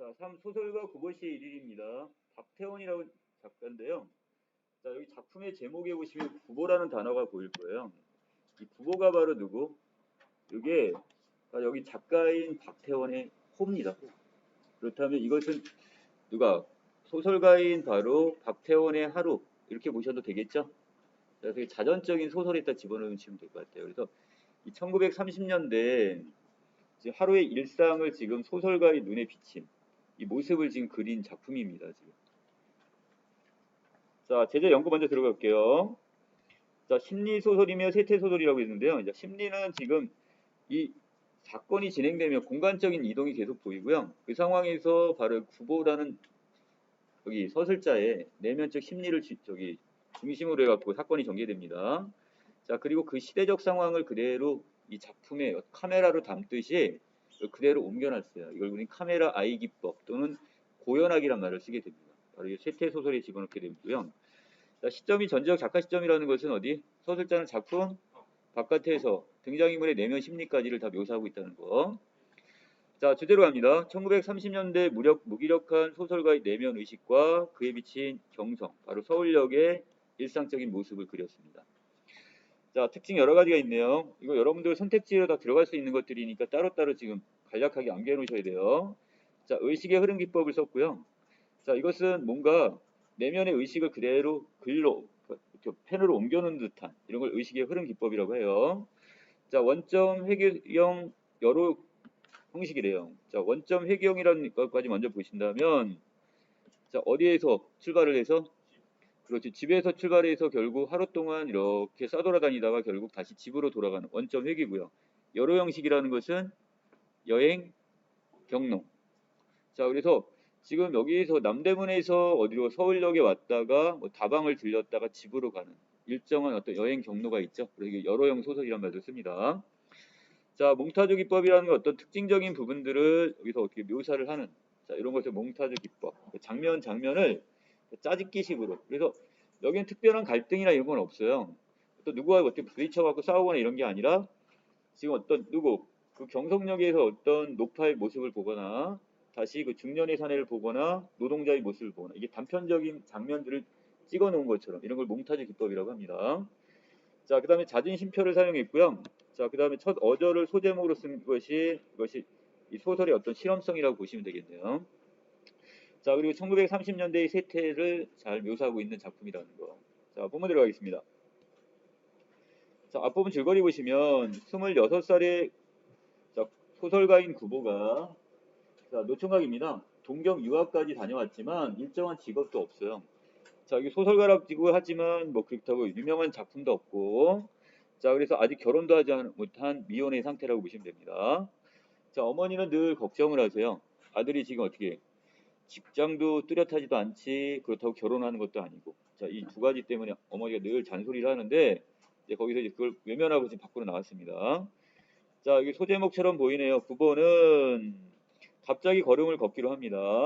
자, 3 소설가 구보시 일일입니다. 박태원이라고 작가인데요. 자, 여기 작품의 제목에 보시면 구보라는 단어가 보일 거예요. 이 구보가 바로 누구? 이게 여기 작가인 박태원의 호입니다. 그렇다면 이것은 누가? 소설가인 바로 박태원의 하루 이렇게 보셔도 되겠죠? 그래서 자전적인 소설에다 집어넣으시면 될 것 같아요. 그래서 이 1930년대 하루의 일상을 지금 소설가의 눈에 비친 이 모습을 지금 그린 작품입니다. 지금. 자, 제재 연구 먼저 들어갈게요. 자, 심리 소설이며 세태 소설이라고 했는데요. 이제 심리는 지금 이 사건이 진행되면 공간적인 이동이 계속 보이고요. 그 상황에서 바로 구보라는 여기 서술자의 내면적 심리를 중심으로 해갖고 사건이 전개됩니다. 자, 그리고 그 시대적 상황을 그대로 이 작품에 카메라로 담듯이 그대로 옮겨놨어요. 이걸 우리 카메라 아이 기법 또는 고연학이란 말을 쓰게 됩니다. 바로 이 세태 소설에 집어넣게 되고요. 자, 시점이 전적 작가 시점이라는 것은 어디? 서술자는 작품 바깥에서 등장인물의 내면 심리까지를 다 묘사하고 있다는 거. 자, 주제로 갑니다. 1930년대 무기력한 소설가의 내면 의식과 그에 비친 경성, 바로 서울역의 일상적인 모습을 그렸습니다. 자, 특징 여러 가지가 있네요. 이거 여러분들 선택지로 다 들어갈 수 있는 것들이니까 따로따로 지금 간략하게 암기해 놓으셔야 돼요. 자, 의식의 흐름 기법을 썼고요. 자, 이것은 뭔가 내면의 의식을 그대로 글로 펜으로 옮겨놓은 듯한 이런 걸 의식의 흐름 기법이라고 해요. 자, 원점 회귀형 여러 형식이래요. 자, 원점 회귀형이라는 것까지 먼저 보신다면, 자, 어디에서 출발을 해서? 그렇지, 집에서 출발해서 결국 하루 동안 이렇게 싸돌아다니다가 결국 다시 집으로 돌아가는 원점 회귀고요. 여러 형식이라는 것은 여행, 경로. 자, 그래서 지금 여기에서 남대문에서 어디로 서울역에 왔다가 뭐 다방을 들렸다가 집으로 가는 일정한 어떤 여행 경로가 있죠. 그래서 여러형 소설이란 말도 씁니다. 자, 몽타주 기법이라는 건 어떤 특징적인 부분들을 여기서 어떻게 묘사를 하는, 자, 이런 것을 몽타주 기법. 장면을 짜집기식으로. 그래서 여기는 특별한 갈등이나 이런 건 없어요. 또 누구와 어떻게 부딪혀갖고 싸우거나 이런 게 아니라 지금 어떤 그 경성역에서 어떤 노파의 모습을 보거나 다시 그 중년의 사내를 보거나 노동자의 모습을 보거나 이게 단편적인 장면들을 찍어 놓은 것처럼 이런 걸 몽타주 기법이라고 합니다. 자, 그 다음에 잦은 쉼표를 사용했고요. 자, 그 다음에 첫 어조를 소제목으로 쓴 이것이 이 소설의 어떤 실험성이라고 보시면 되겠네요. 자, 그리고 1930년대의 세태를 잘 묘사하고 있는 작품이라는 거. 자, 본문 들어가겠습니다. 자, 앞부분 줄거리 보시면 26살의 소설가인 구보가 노총각입니다. 동경 유학까지 다녀왔지만 일정한 직업도 없어요. 자, 여기 소설가라고 하지만 뭐 그렇다고 유명한 작품도 없고, 자, 그래서 아직 결혼도 하지 못한 미혼의 상태라고 보시면 됩니다. 자, 어머니는 늘 걱정을 하세요. 아들이 지금 어떻게 직장도 뚜렷하지도 않지, 그렇다고 결혼하는 것도 아니고. 자, 이 두 가지 때문에 어머니가 늘 잔소리를 하는데 이제 거기서 이제 그걸 외면하고 지금 밖으로 나왔습니다. 자, 여기 소제목처럼 보이네요. 9번은 갑자기 걸음을 걷기로 합니다.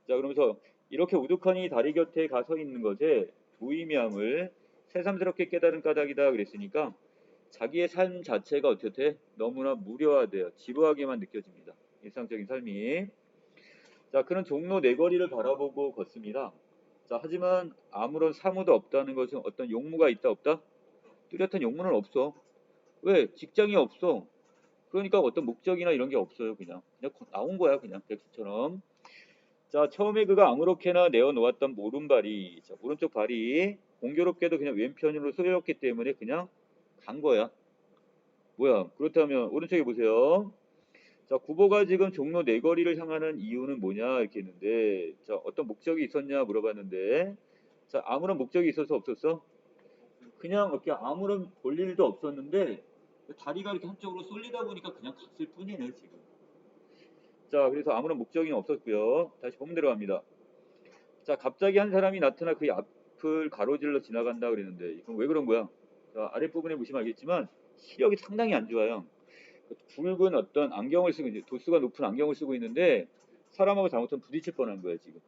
자, 그러면서 이렇게 우두커니 다리 곁에 가서 있는 것에 무의미함을 새삼스럽게 깨달은 까닭이다 그랬으니까 자기의 삶 자체가 어떻게 너무나 무료화되어 지루하게만 느껴집니다. 일상적인 삶이. 자, 그는 종로 내거리를 바라보고 걷습니다. 자, 하지만 아무런 사무도 없다는 것은 어떤 용무가 있다 없다? 뚜렷한 용무는 없어. 왜? 직장이 없어. 그러니까 어떤 목적이나 이런 게 없어요. 그냥 나온 거야. 그냥 백수처럼. 자, 처음에 그가 아무렇게나 내어놓았던 오른발이, 자, 오른쪽 발이 공교롭게도 그냥 왼편으로 쏘였기 때문에 그냥 간 거야. 뭐야? 그렇다면 오른쪽에 보세요. 자, 구보가 지금 종로 내거리를 향하는 이유는 뭐냐 이렇게 했는데, 자, 어떤 목적이 있었냐 물어봤는데, 자, 아무런 목적이 있어서 없었어? 그냥 이렇게 아무런 볼 일도 없었는데 다리가 이렇게 한쪽으로 쏠리다 보니까 그냥 갔을 뿐이네 지금. 자, 그래서 아무런 목적이 없었고요. 다시 본문 들어갑니다. 자, 갑자기 한 사람이 나타나 그의 앞을 가로질러 지나간다 그랬는데 이건 왜 그런 거야? 자, 아랫부분에 보시면 알겠지만 시력이 상당히 안 좋아요. 굵은 어떤 안경을 쓰고 이제 도수가 높은 안경을 쓰고 있는데 사람하고 잘못하면 부딪힐 뻔한 거야 지금.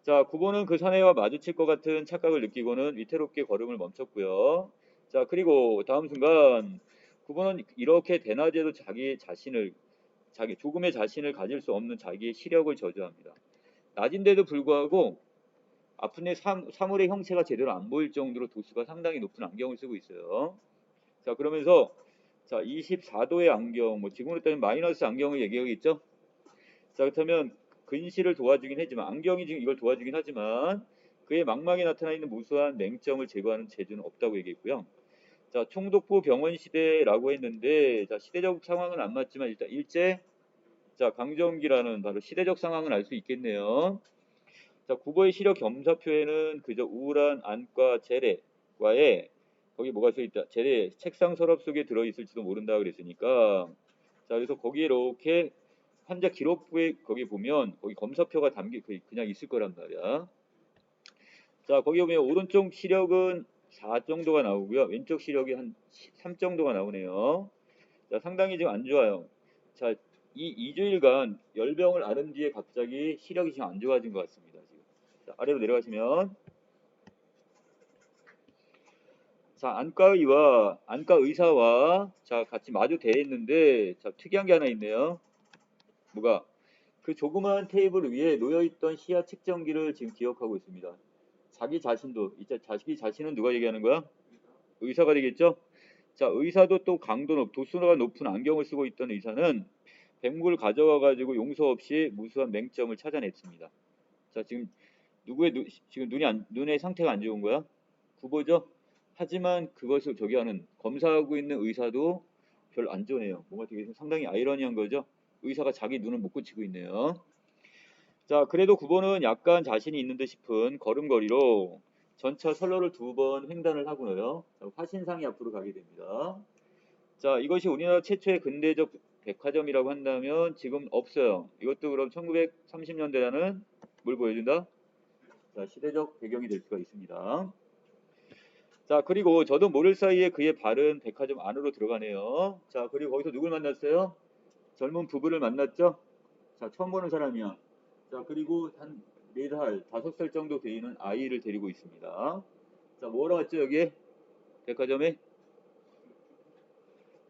자, 구보는 그 사내와 마주칠 것 같은 착각을 느끼고는 위태롭게 걸음을 멈췄고요. 자, 그리고 다음 순간 구보는 이렇게 대낮에도 자기 자신을 조금의 자신을 가질 수 없는 자기의 시력을 저주합니다. 낮인데도 불구하고 아픈 애 사물의 형체가 제대로 안 보일 정도로 도수가 상당히 높은 안경을 쓰고 있어요. 자, 그러면서 자, 24도의 안경, 뭐 지금으로 따지면 마이너스 안경을 얘기하겠죠? 자, 그렇다면 근시를 도와주긴 하지만 안경이 지금 이걸 도와주긴 하지만 그의 망막에 나타나 있는 무수한 맹점을 제거하는 재주는 없다고 얘기했고요. 자, 총독부 병원 시대라고 했는데 자, 시대적 상황은 안 맞지만 일단 일제 자, 강점기라는 바로 시대적 상황은 알 수 있겠네요. 자, 국어의 시력 겸사표에는 그저 우울한 안과 재래과에 거기 뭐가 써 있다. 재래 책상 서랍 속에 들어 있을지도 모른다 그랬으니까 자, 그래서 거기에 이렇게 환자 기록부에 거기 보면 거기 검사표가 그냥 있을 거란 말이야. 자, 거기 보면 오른쪽 시력은 4 정도가 나오고요. 왼쪽 시력이 한 3 정도가 나오네요. 자, 상당히 지금 안 좋아요. 자, 이 2주일간 열병을 앓은 뒤에 갑자기 시력이 지금 안 좋아진 것 같습니다. 지금. 자, 아래로 내려가시면 자, 안과 의사와 자, 같이 마주 대했는데 자, 특이한 게 하나 있네요. 뭐가? 그 조그마한 테이블 위에 놓여있던 시야 측정기를 지금 기억하고 있습니다. 자기 자신도 이제 자기 자신은 누가 얘기하는 거야? 의사가 되겠죠? 자, 의사도 또 도수가 높은 안경을 쓰고 있던 의사는 백물 가져와 가지고 용서 없이 무수한 맹점을 찾아냈습니다. 자, 지금 지금 눈의 상태가 안 좋은 거야? 구보죠? 하지만 그것을 저기 하는 검사하고 있는 의사도 별로 안 좋네요. 뭔가 되게 상당히 아이러니한 거죠? 의사가 자기 눈을 못 고치고 있네요. 자, 그래도 9번은 약간 자신이 있는 듯 싶은 걸음걸이로 전차 선로를 2번 횡단을 하고요. 화신상이 앞으로 가게 됩니다. 자, 이것이 우리나라 최초의 근대적 백화점이라고 한다면 지금 없어요. 이것도 그럼 1930년대라는 뭘 보여준다? 자, 시대적 배경이 될 수가 있습니다. 자, 그리고 저도 모를 사이에 그의 발은 백화점 안으로 들어가네요. 자, 그리고 거기서 누굴 만났어요? 젊은 부부를 만났죠? 자, 처음 보는 사람이야. 자, 그리고 한 4살, 5살 정도 되는 아이를 데리고 있습니다. 자, 뭐하러 왔죠, 여기에? 백화점에?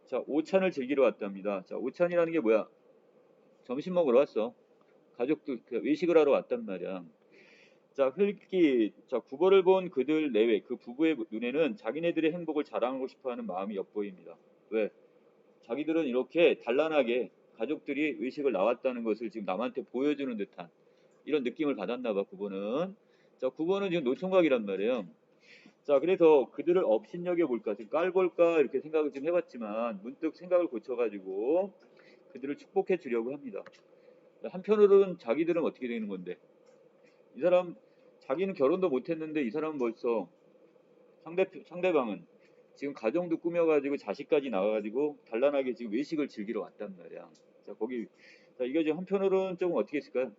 자, 오찬을 즐기러 왔답니다. 자, 오찬이라는 게 뭐야? 점심 먹으러 왔어. 가족들 외식을 하러 왔단 말이야. 자, 자, 국어를 본 그들 내외, 그 부부의 눈에는 자기네들의 행복을 자랑하고 싶어하는 마음이 엿보입니다. 왜? 자기들은 이렇게 단란하게 가족들이 외식을 나왔다는 것을 지금 남한테 보여주는 듯한 이런 느낌을 받았나 봐, 9번은. 자, 9번은 지금 노총각이란 말이에요. 자, 그래서 그들을 업신여겨 볼까, 지금 깔볼까 이렇게 생각을 좀 해봤지만 문득 생각을 고쳐가지고 그들을 축복해 주려고 합니다. 한편으로는 자기들은 어떻게 되는 건데? 이 사람 자기는 결혼도 못했는데 이 사람은 벌써 상대방은 지금 가정도 꾸며가지고 자식까지 나와가지고 단란하게 지금 외식을 즐기러 왔단 말이야. 자, 자, 이거 지금 한편으로는 조금 어떻게 했을까요?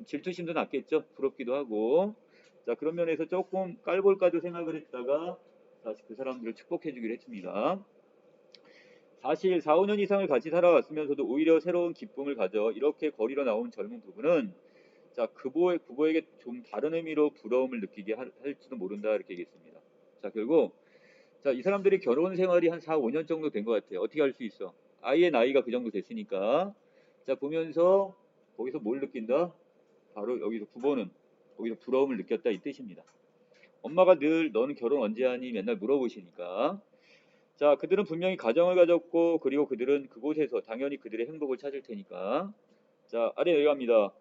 질투심도 났겠죠. 부럽기도 하고. 자, 그런 면에서 조금 깔볼까도 생각을 했다가 다시 그 사람들을 축복해주기로 했습니다. 사실 4, 5년 이상을 같이 살아왔으면서도 오히려 새로운 기쁨을 가져 이렇게 거리로 나온 젊은 부부는 자, 부부에게 좀 다른 의미로 부러움을 느끼게 할지도 모른다 이렇게 얘기했습니다. 자, 결국 자, 이 사람들이 결혼 생활이 한 4, 5년 정도 된 것 같아요. 어떻게 할 수 있어? 아이의 나이가 그 정도 됐으니까. 자, 보면서 거기서 뭘 느낀다? 바로 여기서 9번은 거기서 부러움을 느꼈다 이 뜻입니다. 엄마가 늘 너는 결혼 언제 하니 맨날 물어보시니까. 자, 그들은 분명히 가정을 가졌고 그리고 그들은 그곳에서 당연히 그들의 행복을 찾을 테니까. 자, 아래 내려갑니다.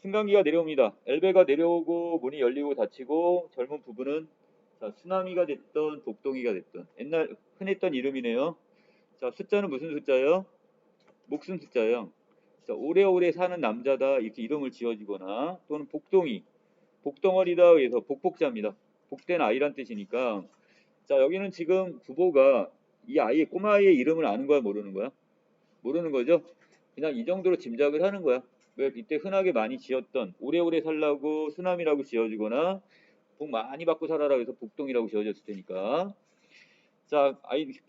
승강기가 내려옵니다. 엘베가 내려오고 문이 열리고 닫히고 젊은 부부는 자, 쓰나미가 됐던 복동이가 됐던 옛날 흔했던 이름이네요. 자, 숫자는 무슨 숫자예요? 목숨 숫자예요. 자, 오래오래 사는 남자다 이렇게 이름을 지어지거나 또는 복덩어리다 해서 복복자입니다. 복된 아이란 뜻이니까 자, 여기는 지금 부모가 이 꼬마아이의 이름을 아는 거야 모르는 거야? 모르는 거죠? 그냥 이 정도로 짐작을 하는 거야. 왜 이때 흔하게 많이 지었던 오래오래 살라고 쓰나미라고 지어주거나 복 많이 받고 살아라 해서 복동이라고 지어졌을 테니까. 자,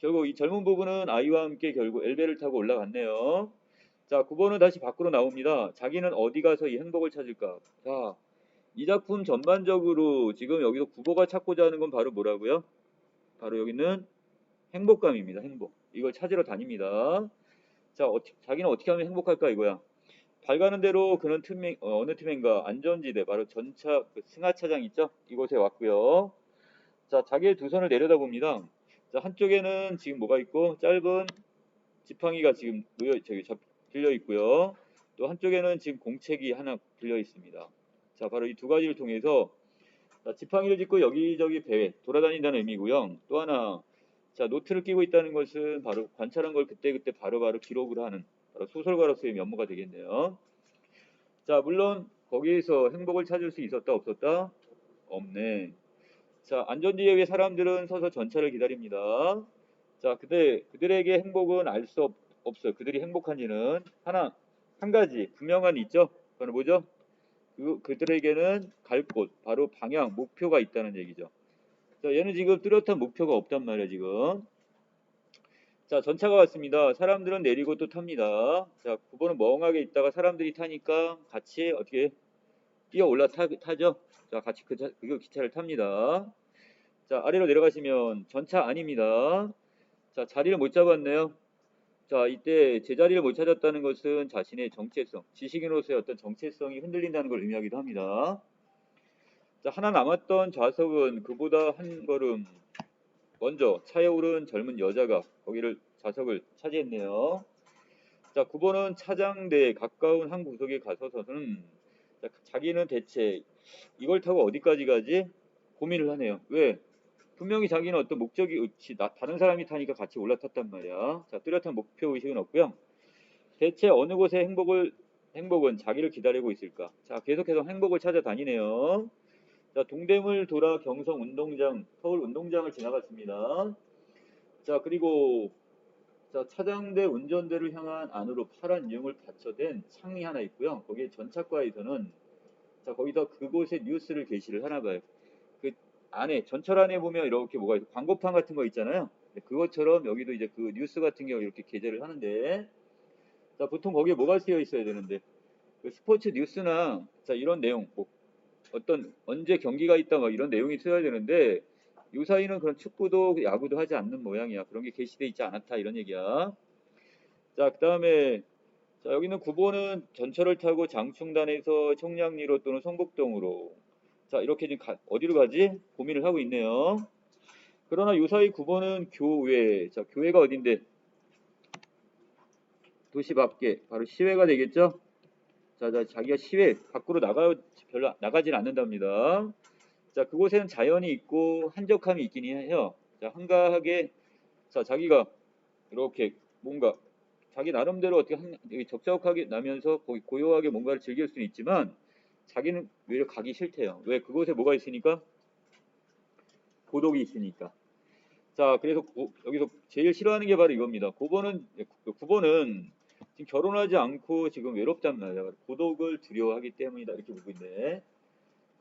결국 이 젊은 부부는 아이와 함께 결국 엘베를 타고 올라갔네요. 자, 9번은 다시 밖으로 나옵니다. 자기는 어디 가서 이 행복을 찾을까? 자, 이 작품 전반적으로 지금 여기서 9번가 찾고자 하는 건 바로 뭐라고요? 바로 여기는 행복감입니다. 행복. 이걸 찾으러 다닙니다. 자, 자기는 어떻게 하면 행복할까 이거야. 발 가는 대로 그는 어느 틈엔가 안전지대 바로 전차 그 승하차장 있죠? 이곳에 왔고요. 자, 자기의 두 손을 내려다봅니다. 자, 한쪽에는 지금 뭐가 있고 짧은 지팡이가 지금 들려 있고요. 또 한쪽에는 지금 공책이 하나 들려 있습니다. 자, 바로 이 두 가지를 통해서 자, 지팡이를 짚고 여기저기 배 돌아다닌다는 의미고요. 또 하나 자, 노트를 끼고 있다는 것은 바로 관찰한 걸 그때그때 바로바로 기록을 하는 바로 소설가로서의 면모가 되겠네요. 자, 물론 거기에서 행복을 찾을 수 있었다 없었다? 없네. 자, 안전지대 위에 사람들은 서서 전차를 기다립니다. 자, 그들에게 행복은 알 수 없어요. 그들이 행복한지는 한 가지 분명한 있죠. 그건 뭐죠? 그들에게는 갈 곳, 바로 방향, 목표가 있다는 얘기죠. 자, 얘는 지금 뚜렷한 목표가 없단 말이야, 지금. 자, 전차가 왔습니다. 사람들은 내리고 또 탑니다. 자, 9번은 멍하게 있다가 사람들이 타니까 같이 어떻게 뛰어 타죠? 자, 같이 그 기차를 탑니다. 자, 아래로 내려가시면 전차 아닙니다. 자, 자리를 못 잡았네요. 자, 이때 제자리를 못 찾았다는 것은 자신의 정체성, 지식인으로서의 어떤 정체성이 흔들린다는 걸 의미하기도 합니다. 자, 하나 남았던 좌석은 그보다 한 걸음 먼저 차에 오른 젊은 여자가 거기를 좌석을 차지했네요. 자, 9번은 차장대에 가까운 한 구석에 가서서는 자기는 대체 이걸 타고 어디까지 가지? 고민을 하네요. 왜? 분명히 자기는 어떤 목적이 없이 다른 사람이 타니까 같이 올라탔단 말이야. 자, 뚜렷한 목표 의식은 없고요. 대체 어느 곳에 행복은 자기를 기다리고 있을까? 자, 계속해서 행복을 찾아다니네요. 자, 동대문 돌아 경성 운동장, 서울 운동장을 지나갔습니다. 자, 그리고 자, 차장대 운전대를 향한 안으로 파란 유형을 받쳐댄 창이 하나 있고요. 거기에 전차과에서는 자, 거기서 그곳에 뉴스를 게시를 하나 봐요. 그 안에 전철 안에 보면 이렇게 뭐가 있어 광고판 같은 거 있잖아요. 그것처럼 여기도 이제 그 뉴스 같은 경우 이렇게 게재를 하는데 자, 보통 거기에 뭐가 쓰여 있어야 되는데 그 스포츠 뉴스나 자, 이런 내용 뭐 어떤 언제 경기가 있다 막 이런 내용이 쓰여야 되는데 요사이는 그런 축구도 야구도 하지 않는 모양이야. 그런 게 게시돼 있지 않았다 이런 얘기야. 자, 그다음에 자, 여기는 9번은 전철을 타고 장충단에서 청량리로 또는 성북동으로 자, 이렇게 지금 어디로 가지? 고민을 하고 있네요. 그러나 요사이 9번은 교회. 자, 교회가 어딘데? 도시 밖에 바로 시외가 되겠죠? 자, 자기가 시외 밖으로 별로 나가질 않는답니다. 자, 그곳에는 자연이 있고 한적함이 있긴 해요. 자, 한가하게 자, 자기가 이렇게 뭔가 자기 나름대로 어떻게 적적하게 나면서 고요하게 뭔가를 즐길 수는 있지만 자기는 외려 가기 싫대요. 왜? 그곳에 뭐가 있으니까? 고독이 있으니까. 자, 그래서 여기서 제일 싫어하는 게 바로 이겁니다. 9번은 지금 결혼하지 않고 지금 외롭단 말이야. 고독을 두려워하기 때문이다. 이렇게 보고 있네.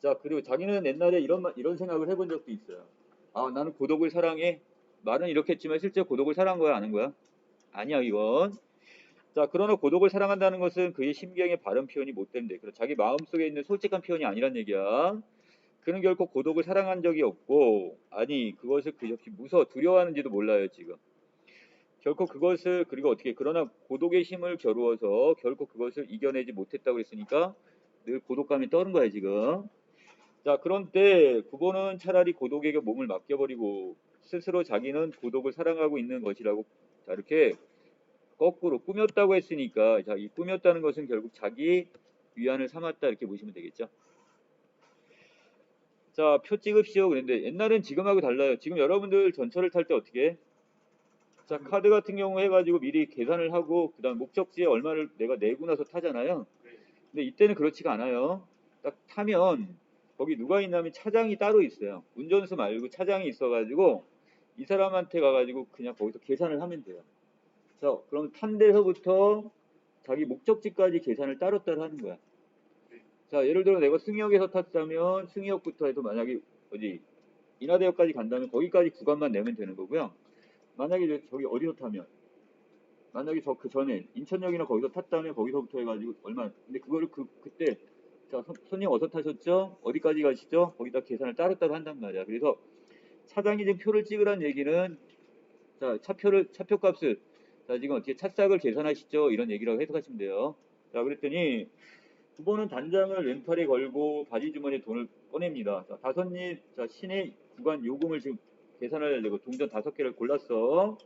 자, 그리고 자기는 옛날에 이런 생각을 해본 적도 있어요. 아, 나는 고독을 사랑해. 말은 이렇게 했지만 실제 고독을 사랑한 거야, 아는 거야? 아니야, 이건. 자, 그러나 고독을 사랑한다는 것은 그의 심경의 바른 표현이 못 되는데, 자기 마음속에 있는 솔직한 표현이 아니란 얘기야. 그는 결코 고독을 사랑한 적이 없고, 아니, 그것을 그저께 두려워하는지도 몰라요, 지금. 결코 그것을, 그러나 고독의 힘을 겨루어서 결코 그것을 이겨내지 못했다고 했으니까 늘 고독감이 떠는 거야, 지금. 자, 그런데 9번은 차라리 고독에게 몸을 맡겨버리고 스스로 자기는 고독을 사랑하고 있는 것이라고 자, 이렇게 거꾸로 꾸몄다고 했으니까 자, 이 꾸몄다는 것은 결국 자기 위안을 삼았다 이렇게 보시면 되겠죠. 자, 표 찍읍시오. 그런데 옛날엔 지금하고 달라요. 지금 여러분들 전철을 탈 때 어떻게 해? 자, 카드 같은 경우 해가지고 미리 계산을 하고 그다음 목적지에 얼마를 내가 내고 나서 타잖아요. 근데 이때는 그렇지가 않아요. 딱 타면 거기 누가 있냐면 차장이 따로 있어요. 운전수 말고 차장이 있어가지고 이 사람한테 가가지고 그냥 거기서 계산을 하면 돼요. 자, 그럼 탄 데서부터 자기 목적지까지 계산을 따로따로 하는 거야. 자, 예를 들어 내가 승희역에서 탔다면 승희역부터 해서 만약에 어디 인하대역까지 간다면 거기까지 구간만 내면 되는 거고요. 만약에 저기 어디서 타면 만약에 그 전에 인천역이나 거기서 탔다면 거기서부터 해가지고 얼마 근데 그거를 그때 자, 손님 어디서 타셨죠? 어디까지 가시죠? 거기다 계산을 따로따로 한단 말이야. 그래서 차장이 지금 표를 찍으란 얘기는 자, 차표 값을 자, 지금 어떻게 찻싹을 계산하시죠? 이런 얘기라고 해석하시면 돼요. 자, 그랬더니 9번은 단장을 왼팔에 걸고 바지 주머니에 돈을 꺼냅니다. 자, 다섯님, 자, 시내 구간 요금을 지금 계산하려고 동전 5개를 골랐어.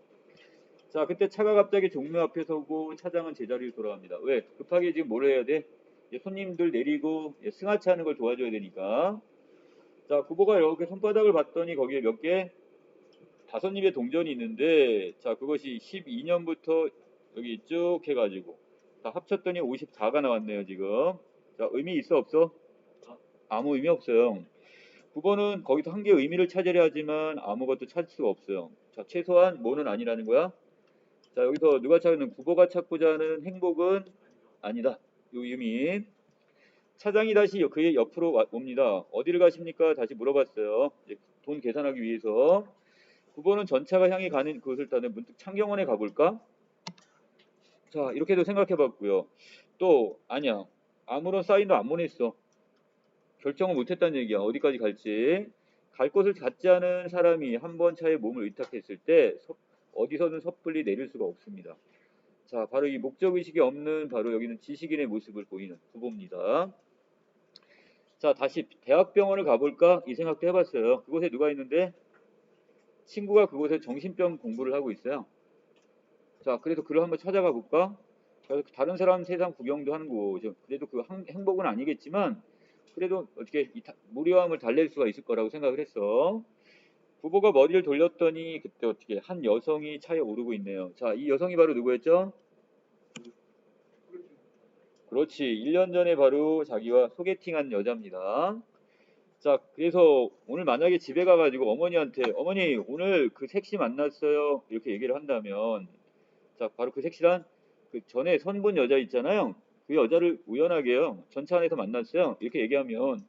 자, 그때 차가 갑자기 종묘 앞에 서고 차장은 제자리로 돌아갑니다. 왜? 급하게 지금 뭘 해야 돼? 이제 손님들 내리고 승하차 하는 걸 도와줘야 되니까. 자, 구보가 이렇게 손바닥을 봤더니 거기에 몇 개? 5입의 동전이 있는데, 자, 그것이 12년부터 여기 쭉 해가지고 다 합쳤더니 54가 나왔네요, 지금. 자, 의미 있어, 없어? 아무 의미 없어요. 9번은 거기서 한 개의 의미를 찾으려 하지만 아무것도 찾을 수가 없어요. 자, 최소한 뭐는 아니라는 거야? 자, 여기서 누가 찾는 9번가 찾고자 하는 행복은 아니다. 요 의미. 차장이 다시 그의 옆으로 옵니다. 어디를 가십니까? 다시 물어봤어요. 돈 계산하기 위해서. 9번은 전차가 향해 가는 그것을 따는 문득 창경원에 가볼까? 자, 이렇게도 생각해봤고요. 또 아니야. 아무런 사인도 안 보냈어. 결정을 못했다는 얘기야. 어디까지 갈지. 갈 곳을 갖지 않은 사람이 한 번 차에 몸을 의탁했을 때 어디서든 섣불리 내릴 수가 없습니다. 자, 바로 이 목적의식이 없는 바로 여기는 지식인의 모습을 보이는 후보입니다. 자, 다시 대학병원을 가볼까? 이 생각도 해봤어요. 그곳에 누가 있는데? 친구가 그곳에 정신병 공부를 하고 있어요. 자, 그래서 그를 한번 찾아가 볼까? 그래서 다른 사람 세상 구경도 하는 거죠. 그래도 그 행복은 아니겠지만 그래도 어떻게 무료함을 달랠 수가 있을 거라고 생각을 했어. 부부가 머리를 돌렸더니 그때 어떻게 한 여성이 차에 오르고 있네요. 자, 이 여성이 바로 누구였죠? 그렇지. 1년 전에 바로 자기와 소개팅한 여자입니다. 자, 그래서 오늘 만약에 집에 가가지고 어머니한테 어머니 오늘 그 섹시 만났어요 이렇게 얘기를 한다면, 자, 바로 그 섹시란 그 전에 선본 여자 있잖아요. 그 여자를 우연하게요 전차 안에서 만났어요 이렇게 얘기하면,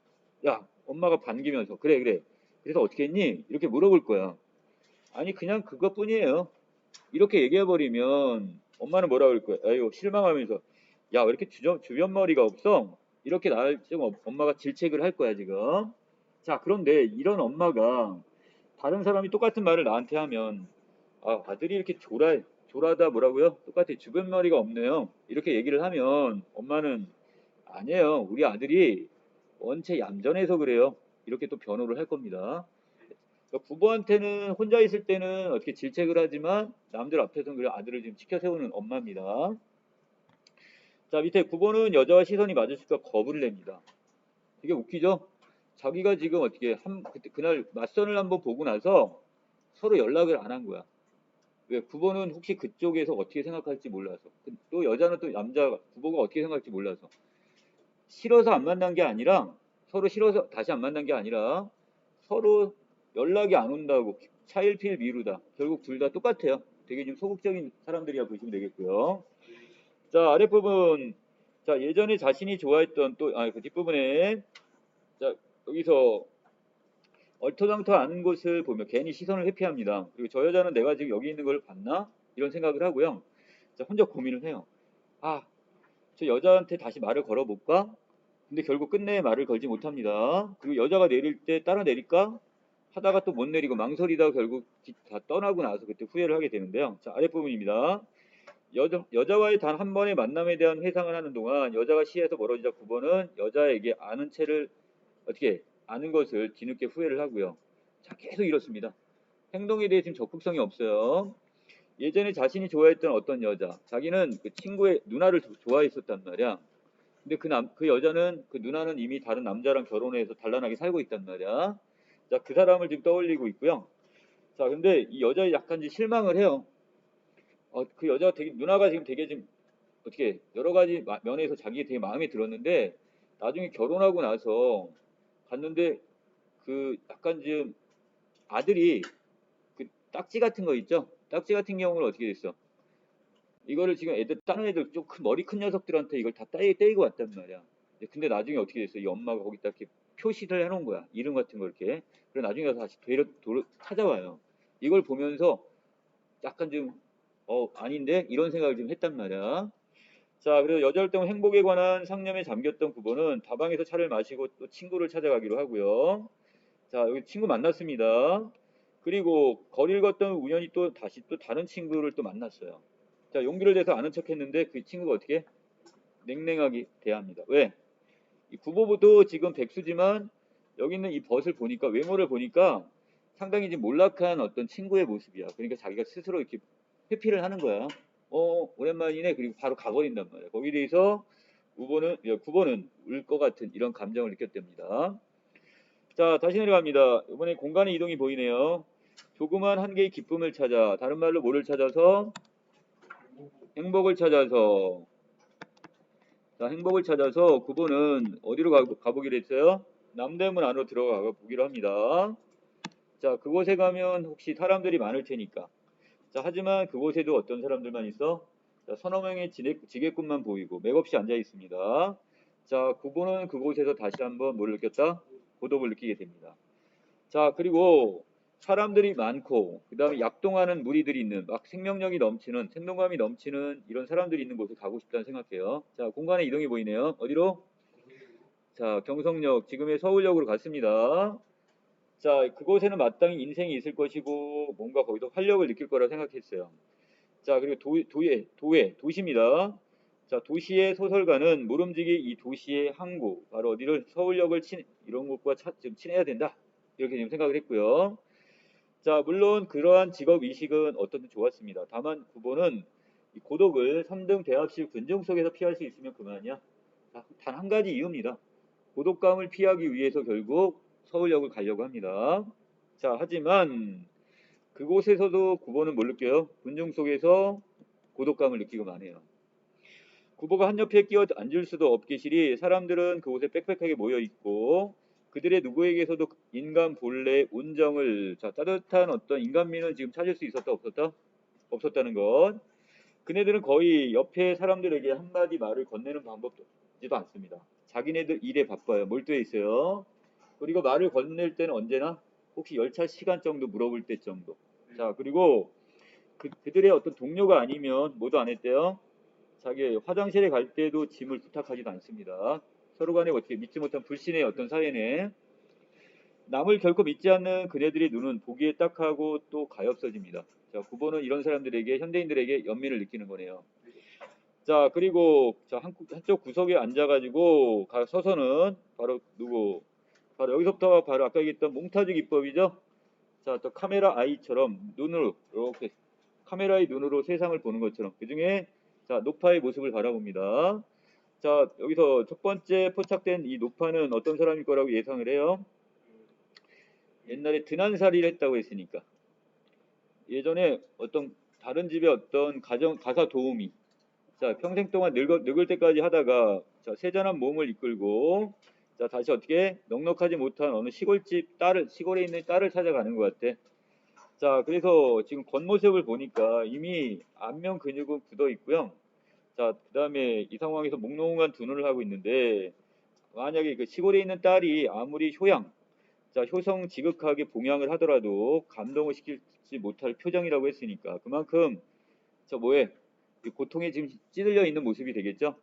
야, 엄마가 반기면서 그래 그래 그래서 어떻게 했니 이렇게 물어볼 거야. 아니 그냥 그것뿐이에요 이렇게 얘기해버리면 엄마는 뭐라 그럴 거야? 아유, 실망하면서 야, 왜 이렇게 주변 머리가 없어? 이렇게 날 지금 엄마가 질책을 할 거야 지금. 자, 그런데 이런 엄마가 다른 사람이 똑같은 말을 나한테 하면, 아, 아들이 이렇게 조라다 뭐라고요? 똑같아, 주변 머리가 없네요 이렇게 얘기를 하면 엄마는 아니에요, 우리 아들이 원체 얌전해서 그래요 이렇게 또 변호를 할 겁니다. 그러니까 부부한테는 혼자 있을 때는 어떻게 질책을 하지만 남들 앞에서는 그래 아들을 지금 지켜 세우는 엄마입니다. 자, 밑에 9번은 여자와 시선이 맞으실까 거부를 냅니다. 이게 웃기죠? 자기가 지금 어떻게 그날 맞선을 한번 보고 나서 서로 연락을 안 한 거야. 왜? 9번은 혹시 그쪽에서 어떻게 생각할지 몰라서. 또 여자는 또 남자 9번가 어떻게 생각할지 몰라서. 싫어서 안 만난 게 아니라, 서로 싫어서 다시 안 만난 게 아니라 서로 연락이 안 온다고 차일피일 미루다. 결국 둘 다 똑같아요. 되게 좀 소극적인 사람들이라 보시면 되겠고요. 자, 아랫부분. 자, 예전에 자신이 좋아했던 그 뒷부분에, 자, 여기서 얼토당토하는 곳을 보면 괜히 시선을 회피합니다. 그리고 저 여자는 내가 지금 여기 있는 걸 봤나? 이런 생각을 하고요. 자, 혼자 고민을 해요. 아, 저 여자한테 다시 말을 걸어볼까? 근데 결국 끝내 말을 걸지 못합니다. 그리고 여자가 내릴 때 따라 내릴까? 하다가 또 못 내리고 망설이다가 결국 다 떠나고 나서 그때 후회를 하게 되는데요. 자, 아랫부분입니다. 여자와의 단 한 번의 만남에 대한 회상을 하는 동안 여자가 시에서 멀어지자 9번은 여자에게 아는 채를 어떻게 아는 것을 뒤늦게 후회를 하고요. 자, 계속 이렇습니다. 행동에 대해 지금 적극성이 없어요. 예전에 자신이 좋아했던 어떤 여자, 자기는 그 친구의 누나를 좋아했었단 말이야. 근데 그 여자는, 그 누나는 이미 다른 남자랑 결혼해서 단란하게 살고 있단 말이야. 자, 그 사람을 지금 떠올리고 있고요. 자, 근데 이 여자에 약간 이제 실망을 해요. 그 여자가 누나가 지금 되게 좀 어떻게 여러 가지 면에서 자기가 되게 마음에 들었는데 나중에 결혼하고 나서 갔는데 그 약간 좀 아들이 그 딱지 같은 거 있죠? 딱지 같은 경우는 어떻게 됐어? 이거를 지금 다른 애들 좀 머리 큰 녀석들한테 이걸 다 떼이고 왔단 말이야. 근데 나중에 어떻게 됐어? 이 엄마가 거기다 이렇게 표시를 해놓은 거야. 이름 같은 거 이렇게. 그래 나중에 가서 다시 찾아와요. 이걸 보면서 약간 좀 아닌데 이런 생각을 좀 했단 말이야. 자, 그래서 여자 활동 행복에 관한 상념에 잠겼던 9번은 다방에서 차를 마시고 또 친구를 찾아가기로 하고요. 자, 여기 친구 만났습니다. 그리고 거리를 걷던 우연히 또 다시 또 다른 친구를 또 만났어요. 자, 용기를 내서 아는 척 했는데 그 친구가 어떻게 냉랭하게 대합니다. 왜? 이 구보도 지금 백수지만 여기 있는 이 벗을 보니까 외모를 보니까 상당히 지금 몰락한 어떤 친구의 모습이야. 그러니까 자기가 스스로 이렇게 회피를 하는 거야. 오랜만이네. 그리고 바로 가버린단 말이야. 거기에 대해서 구보는 울 것 같은 이런 감정을 느꼈답니다. 자, 다시 내려갑니다. 이번에 공간의 이동이 보이네요. 조그만 한 개의 기쁨을 찾아, 다른 말로 뭐를 찾아서? 행복을 찾아서. 자, 행복을 찾아서 구보는 어디로 가보기로 했어요? 남대문 안으로 들어가 보기로 합니다. 자, 그곳에 가면 혹시 사람들이 많을 테니까. 자, 하지만 그곳에도 어떤 사람들만 있어? 자, 서너 명의 지게꾼만 보이고 맥없이 앉아 있습니다. 자, 구보는 그곳에서 다시 한번 뭘 느꼈다? 고독을 느끼게 됩니다. 자, 그리고 사람들이 많고 그 다음에 약동하는 무리들이 있는 막 생명력이 넘치는 생동감이 넘치는 이런 사람들이 있는 곳에 가고 싶다는 생각해요. 자, 공간의 이동이 보이네요. 어디로? 자, 경성역 지금의 서울역으로 갔습니다. 자, 그곳에는 마땅히 인생이 있을 것이고 뭔가 거기서 활력을 느낄 거라 생각했어요. 자, 그리고 도시입니다. 자, 도시의 소설가는 모름지기 이 도시의 항구, 바로 어디를 서울역을 이런 곳과 좀 친해야 된다. 이렇게 지금 생각을 했고요. 자, 물론 그러한 직업 의식은 어떻든 좋았습니다. 다만 구보는 이 고독을 3등 대합실 군중 속에서 피할 수 있으면 그만이야. 단 한 가지 이유입니다. 고독감을 피하기 위해서 결국 서울역을 가려고 합니다. 자, 하지만 그곳에서도 구보는 뭘 느껴요? 군중 속에서 고독감을 느끼고만 해요. 구보가 한 옆에 끼어 앉을 수도 없기시리 사람들은 그곳에 빽빽하게 모여 있고 그들의 누구에게서도 인간 본래 온정을 따뜻한 어떤 인간미는 지금 찾을 수 있었다 없었다? 없었다는 것. 그네들은 거의 옆에 사람들에게 한마디 말을 건네는 방법도 지도 않습니다. 자기네들 일에 바빠요. 몰두해 있어요. 그리고 말을 건넬 때는 언제나 혹시 열차 시간 정도 물어볼 때 정도. 자, 그리고 그들의 어떤 동료가 아니면 뭐도 안 했대요. 자기 화장실에 갈 때도 짐을 부탁하지도 않습니다. 서로 간에 어떻게 믿지 못한 불신의 어떤 사이네. 남을 결코 믿지 않는 그네들의 눈은 보기에 딱하고 또 가엾어집니다. 자, 구보는 이런 사람들에게 현대인들에게 연민을 느끼는 거네요. 자, 그리고 한쪽 구석에 앉아가지고 서서는 바로 누구? 바로 여기서부터 바로 아까 얘기했던 몽타주 기법이죠. 자, 또 카메라 아이처럼 눈으로 이렇게 카메라의 눈으로 세상을 보는 것처럼 그 중에 자, 노파의 모습을 바라봅니다. 자, 여기서 첫 번째 포착된 이 노파는 어떤 사람일 거라고 예상을 해요? 옛날에 드난살이를 했다고 했으니까 예전에 어떤 다른 집의 어떤 가사 도우미 자, 평생 동안 늙을 때까지 하다가 자, 세잔한 몸을 이끌고 자, 다시 어떻게 넉넉하지 못한 어느 시골에 있는 딸을 찾아가는 것 같아. 자, 그래서 지금 겉모습을 보니까 이미 안면 근육은 굳어 있고요. 자, 그 다음에 이 상황에서 몽롱한 두 눈을 하고 있는데 만약에 그 시골에 있는 딸이 아무리 효성 지극하게 봉양을 하더라도 감동을 시키지 못할 표정이라고 했으니까 그만큼 뭐에 고통에 지금 찌들려 있는 모습이 되겠죠.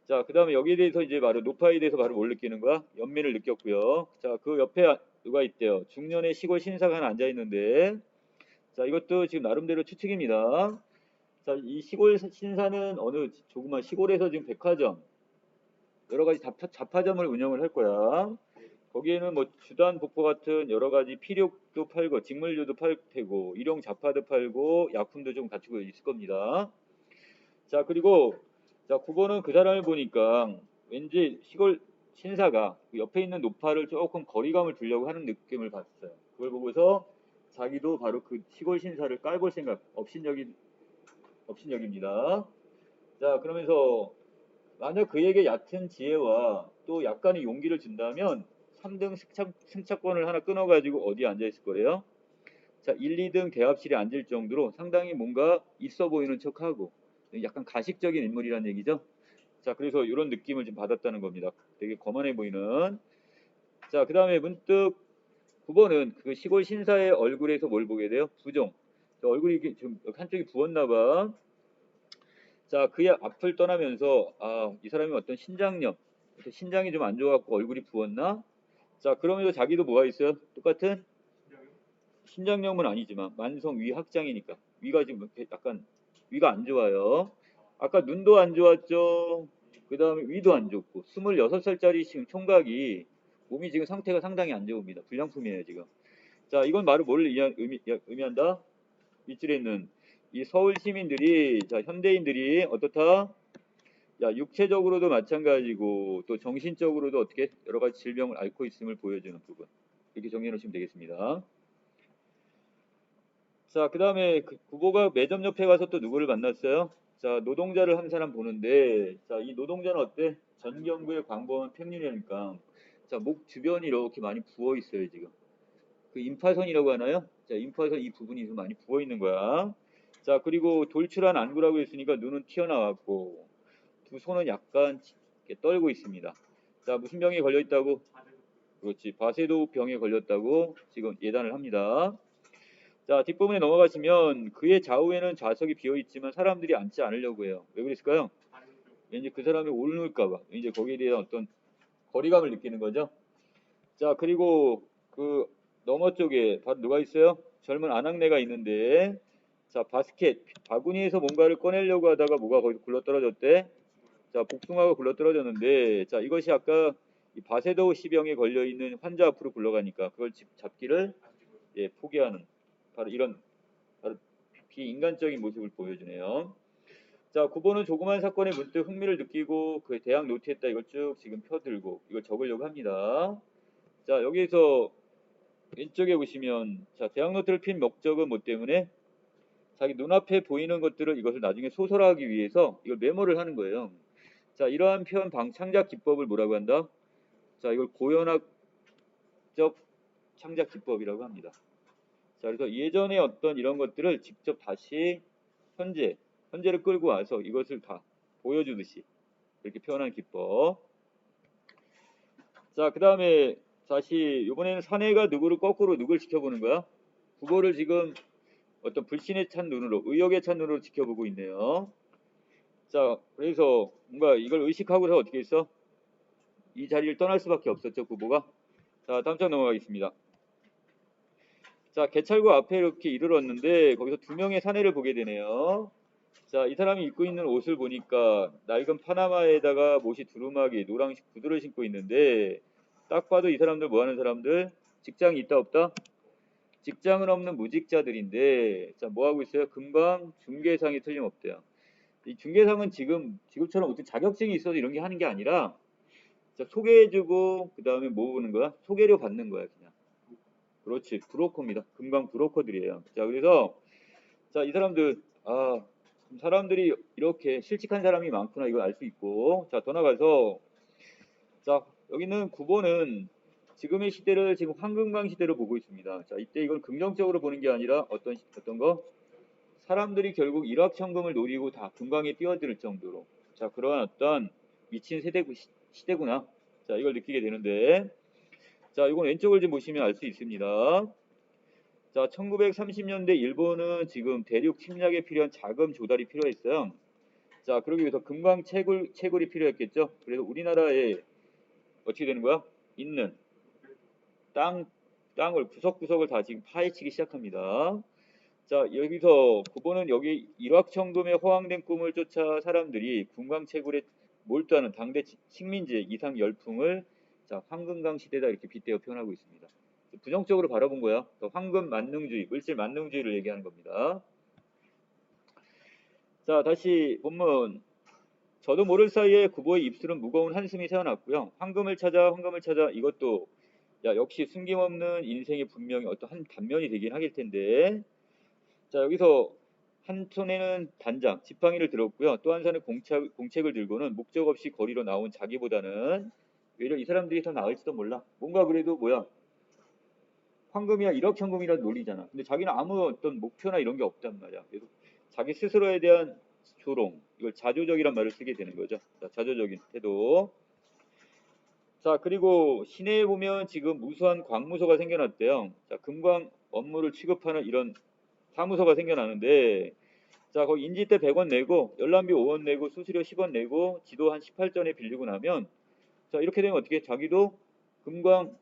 자, 그 다음에 여기에 대해서 이제 바로 노파에 대해서 바로 뭘 느끼는 거야? 연민을 느꼈고요. 자, 그 옆에 누가 있대요? 중년의 시골 신사가 하나 앉아 있는데 자, 이것도 지금 나름대로 추측입니다. 자, 이 시골 신사는 어느 조그만 시골에서 지금 백화점 여러 가지 잡화점을 운영을 할 거야. 거기에는 뭐 주단 복고 같은 여러 가지 필요도 팔고 직물류도 팔 테고 일용 잡화도 팔고 약품도 좀 갖추고 있을 겁니다. 자, 그리고 자, 9번은 그 사람을 보니까 왠지 시골 신사가 그 옆에 있는 노파를 조금 거리감을 두려고 하는 느낌을 받았어요. 그걸 보고서 자기도 바로 그 시골 신사를 깔볼 생각 업신여깁니다. 자, 그러면서 만약 그에게 얕은 지혜와 또 약간의 용기를 준다면 3등 승차권을 하나 끊어가지고 어디에 앉아있을 거예요? 자, 1, 2등 대합실에 앉을 정도로 상당히 뭔가 있어 보이는 척하고 약간 가식적인 인물이라는 얘기죠. 자, 그래서 이런 느낌을 좀 받았다는 겁니다. 되게 거만해 보이는. 자, 그 다음에 문득 9번은 그 시골 신사의 얼굴에서 뭘 보게 돼요? 부종. 얼굴이 좀 한쪽이 부었나 봐. 자, 그의 앞을 떠나면서 이 사람이 어떤 신장이 좀 안 좋아갖고 얼굴이 부었나? 자, 그러면서 자기도 뭐가 있어요? 똑같은 신장염은 아니지만 만성 위 확장이니까 위가 지금 이렇게 약간 위가 안 좋아요. 아까 눈도 안 좋았죠. 그 다음에 위도 안 좋고 26살짜리 지금 총각이 몸이 지금 상태가 상당히 안 좋습니다. 불량품이에요 지금. 자, 이건 말을 뭘 의미한다? 밑줄에 있는 이 서울 시민들이, 자, 현대인들이 어떻다? 야, 육체적으로도 마찬가지고 또 정신적으로도 어떻게 여러 가지 질병을 앓고 있음을 보여주는 부분. 이렇게 정리해 놓으시면 되겠습니다. 자, 그 다음에 그 후보가 매점 옆에 가서 또 누구를 만났어요? 자, 노동자를 한 사람 보는데, 자, 이 노동자는 어때? 전경부의 광범한 팽륜이니까, 자, 목 주변이 이렇게 많이 부어 있어요, 지금. 그 임파선이라고 하나요? 자, 임파선 이 부분이 좀 많이 부어 있는 거야. 자, 그리고 돌출한 안구라고 했으니까 눈은 튀어나왔고, 두 손은 약간 이렇게 떨고 있습니다. 자, 무슨 병에 걸려 있다고? 그렇지, 바세도 병에 걸렸다고 지금 예단을 합니다. 자, 뒷부분에 넘어가시면 그의 좌우에는 좌석이 비어 있지만 사람들이 앉지 않으려고 해요. 왜 그랬을까요? 왠지 그 사람이 오르는까봐 이제 거기에 대한 어떤 거리감을 느끼는 거죠. 자, 그리고 그 너머 쪽에 바로 누가 있어요? 젊은 아낙네가 있는데, 자, 바스켓 바구니에서 뭔가를 꺼내려고 하다가 뭐가 거기서 굴러떨어졌대? 자, 복숭아가 굴러떨어졌는데, 자, 이것이 아까 이 바세도우 시병에 걸려 있는 환자 앞으로 굴러가니까 그걸 잡기를 포기하는 바로 이런 바로 비인간적인 모습을 보여주네요. 자, 9번은 조그만 사건에 문득 흥미를 느끼고 그 대학 노트에다 이걸 쭉 지금 펴들고 이걸 적으려고 합니다. 자, 여기에서 왼쪽에 보시면, 자, 대학 노트를 핀 목적은 뭐 때문에? 자기 눈앞에 보이는 것들을 이것을 나중에 소설화하기 위해서 이걸 메모를 하는 거예요. 자, 이러한 표현 창작 기법을 뭐라고 한다? 자, 이걸 고연학적 창작 기법이라고 합니다. 자, 그래서 예전에 어떤 이런 것들을 직접 다시 현재를 끌고 와서 이것을 다 보여주듯이 이렇게 표현하는 기법. 자, 그 다음에 다시 이번에는 사내가 누구를 거꾸로 누굴 지켜보는 거야? 후보를 지금 어떤 불신에 찬 눈으로, 의욕에 찬 눈으로 지켜보고 있네요. 자, 그래서 뭔가 이걸 의식하고서 어떻게 했어? 이 자리를 떠날 수밖에 없었죠, 후보가. 자, 다음 장 넘어가겠습니다. 자, 개찰구 앞에 이렇게 이르렀는데 거기서 두 명의 사내를 보게 되네요. 자, 이 사람이 입고 있는 옷을 보니까 낡은 파나마에다가 못이 두루마기, 노란색 구두를 신고 있는데 딱 봐도 이 사람들 뭐 하는 사람들? 직장이 있다 없다? 직장은 없는 무직자들인데, 자, 뭐 하고 있어요? 금방 중개상이 틀림없대요. 이 중개상은 지금처럼 어떤 자격증이 있어서 이런 게 하는 게 아니라, 자, 소개해주고 그 다음에 뭐 보는 거야? 소개료 받는 거야, 그냥. 그렇지, 브로커입니다. 금방 브로커들이에요. 자, 그래서 자, 이 사람들이 이렇게 실직한 사람이 많구나 이걸 알 수 있고, 자, 더 나가서, 자, 여기는 9번은 지금의 시대를 지금 황금강 시대로 보고 있습니다. 자, 이때 이걸 긍정적으로 보는 게 아니라 어떤 거? 사람들이 결국 일확천금을 노리고 다 금강에 뛰어들 정도로, 자, 그러한 어떤 미친 시대구나. 자, 이걸 느끼게 되는데, 자, 이건 왼쪽을 좀 보시면 알 수 있습니다. 자, 1930년대 일본은 지금 대륙 침략에 필요한 자금 조달이 필요했어요. 자, 그러기 위해서 금강 채굴이 필요했겠죠. 그래서 우리나라에 어떻게 되는 거야? 있는 땅을 구석구석을 다 지금 파헤치기 시작합니다. 자, 여기서 9번은 여기 일확천금에 허황된 꿈을 쫓아 사람들이 금강 채굴에 몰두하는 당대 식민지의 이상 열풍을, 자, 황금강 시대다 이렇게 빗대어 표현하고 있습니다. 부정적으로 바라본 거야. 황금 만능주의, 물질 만능주의를 얘기하는 겁니다. 자, 다시 본문. 저도 모를 사이에 구보의 입술은 무거운 한숨이 새어났고요. 황금을 찾아 이것도, 야, 역시 숨김없는 인생의 분명히 어떤 한 단면이 되긴 하길 텐데, 자, 여기서 한 손에는 단장, 지팡이를 들었고요. 또 한 손에 공책을 들고는 목적 없이 거리로 나온 자기보다는 오히려 이 사람들이 더 나을지도 몰라. 뭔가 그래도 뭐야, 황금이야 1억 현금이라도 놀리잖아. 근데 자기는 아무 어떤 목표나 이런 게 없단 말이야. 그래서 자기 스스로에 대한 조롱, 이걸 자조적이란 말을 쓰게 되는 거죠. 자, 자조적인 태도. 자, 그리고 시내에 보면 지금 무수한 광무소가 생겨났대요. 자, 금광 업무를 취급하는 이런 사무소가 생겨나는데, 자, 거기 인지대 100원 내고 열람비 5원 내고 수수료 10원 내고 지도 한 18전에 빌리고 나면, 자, 이렇게 되면 어떻게 자기도 금광